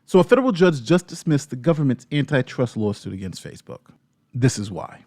So a federal judge just dismissed the government's antitrust lawsuit against Facebook. This is why.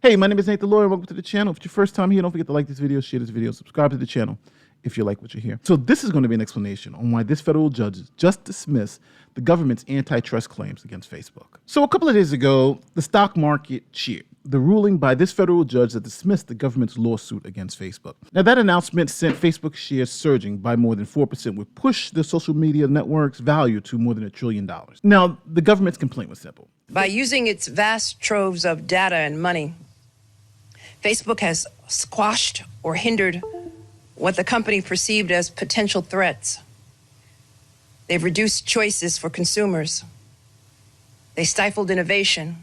Hey, my name is Nate the Lawyer. Welcome to the channel. If it's your first time here, don't forget to like this video, share this video, subscribe to the channel if you like what you hear. So this is going to be an explanation on why this federal judge just dismissed the government's antitrust claims against Facebook. So a couple of days ago, the stock market cheered the ruling by this federal judge that dismissed the government's lawsuit against Facebook. Now, that announcement sent Facebook shares surging by more than 4%, which pushed the social media network's value to more than $1 trillion. Now, the government's complaint was simple. By using its vast troves of data and money, Facebook has squashed or hindered what the company perceived as potential threats. They've reduced choices for consumers. They stifled innovation.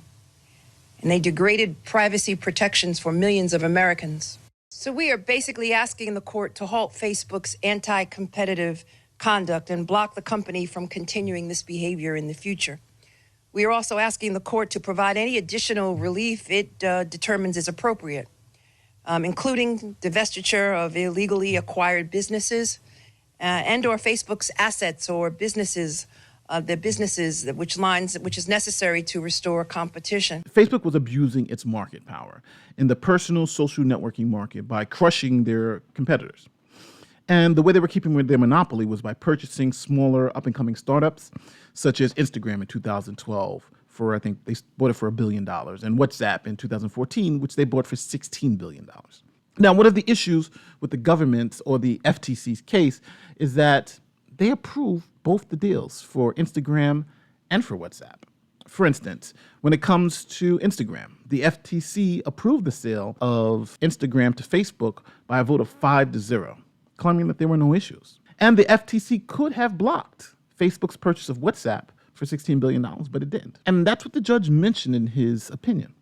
And they degraded privacy protections for millions of Americans. So we are basically asking the court to halt Facebook's anti-competitive conduct and block the company from continuing this behavior in the future. We are also asking the court to provide any additional relief it determines is appropriate, including divestiture of illegally acquired businesses and or Facebook's assets or businesses, which is necessary to restore competition. Facebook was abusing its market power in the personal social networking market by crushing their competitors. And the way they were keeping their monopoly was by purchasing smaller up-and-coming startups, such as Instagram in 2012 for, I think they bought it for $1 billion, and WhatsApp in 2014, which they bought for $16 billion. Now, one of the issues with the government's or the FTC's case is that they approve both the deals for Instagram and for WhatsApp. For instance, when it comes to Instagram, the FTC approved the sale of Instagram to Facebook by a vote of 5-0, claiming that there were no issues. And the FTC could have blocked Facebook's purchase of WhatsApp for $16 billion, but it didn't. And that's what the judge mentioned in his opinion.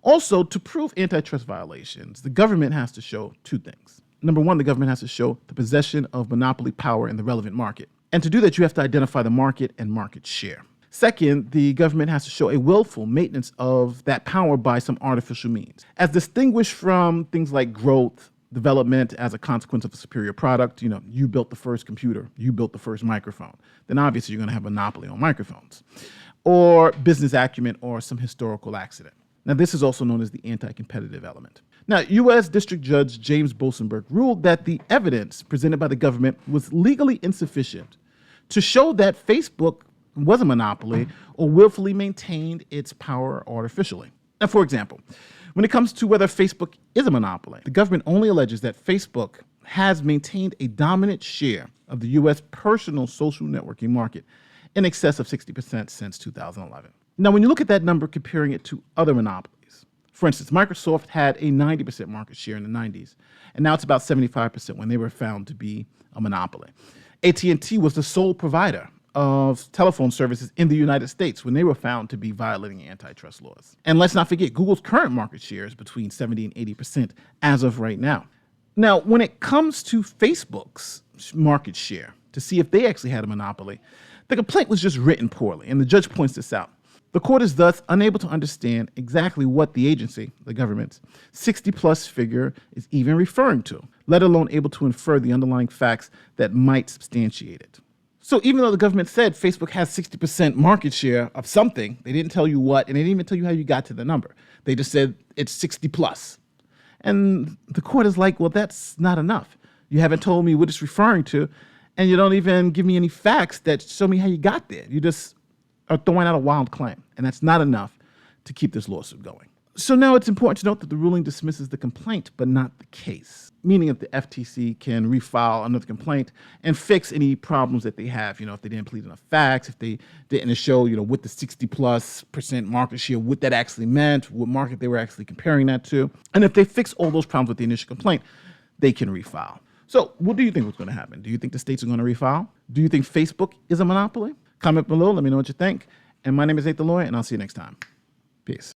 Also, to prove antitrust violations, the government has to show two things. Number one, the government has to show the possession of monopoly power in the relevant market. And to do that, you have to identify the market and market share. Second, the government has to show a willful maintenance of that power by some artificial means, as distinguished from things like growth, development as a consequence of a superior product. You know, you built the first computer, you built the first microphone. Then obviously you're going to have a monopoly on microphones. Or business acumen or some historical accident. Now, this is also known as the anti-competitive element. Now, U.S. District Judge James Bosenberg ruled that the evidence presented by the government was legally insufficient to show that Facebook was a monopoly or willfully maintained its power artificially. Now, for example, when it comes to whether Facebook is a monopoly, the government only alleges that Facebook has maintained a dominant share of the U.S. personal social networking market in excess of 60% since 2011. Now, when you look at that number, comparing it to other monopolies, for instance, Microsoft had a 90% market share in the 90s, and now it's about 75% when they were found to be a monopoly. AT&T was the sole provider of telephone services in the United States when they were found to be violating antitrust laws. And let's not forget, Google's current market share is between 70 and 80% as of right now. Now, when it comes to Facebook's market share, to see if they actually had a monopoly, the complaint was just written poorly, and the judge points this out. The court is thus unable to understand exactly what the agency, the government's 60-plus figure is even referring to, let alone able to infer the underlying facts that might substantiate it. So even though the government said Facebook has 60% market share of something, they didn't tell you what, and they didn't even tell you how you got to the number. They just said it's 60 plus. And the court is like, well, that's not enough. You haven't told me what it's referring to, and you don't even give me any facts that show me how you got there. You just are throwing out a wild claim, and that's not enough to keep this lawsuit going. So now it's important to note that the ruling dismisses the complaint, but not the case, meaning that the FTC can refile another complaint and fix any problems that they have. You know, if they didn't plead enough facts, if they didn't show, you know, with the 60+% market share, what that actually meant, what market they were actually comparing that to. And if they fix all those problems with the initial complaint, they can refile. So what do you think was going to happen? Do you think the states are going to refile? Do you think Facebook is a monopoly? Comment below. Let me know what you think. And my name is Nate the Lawyer, and I'll see you next time. Peace.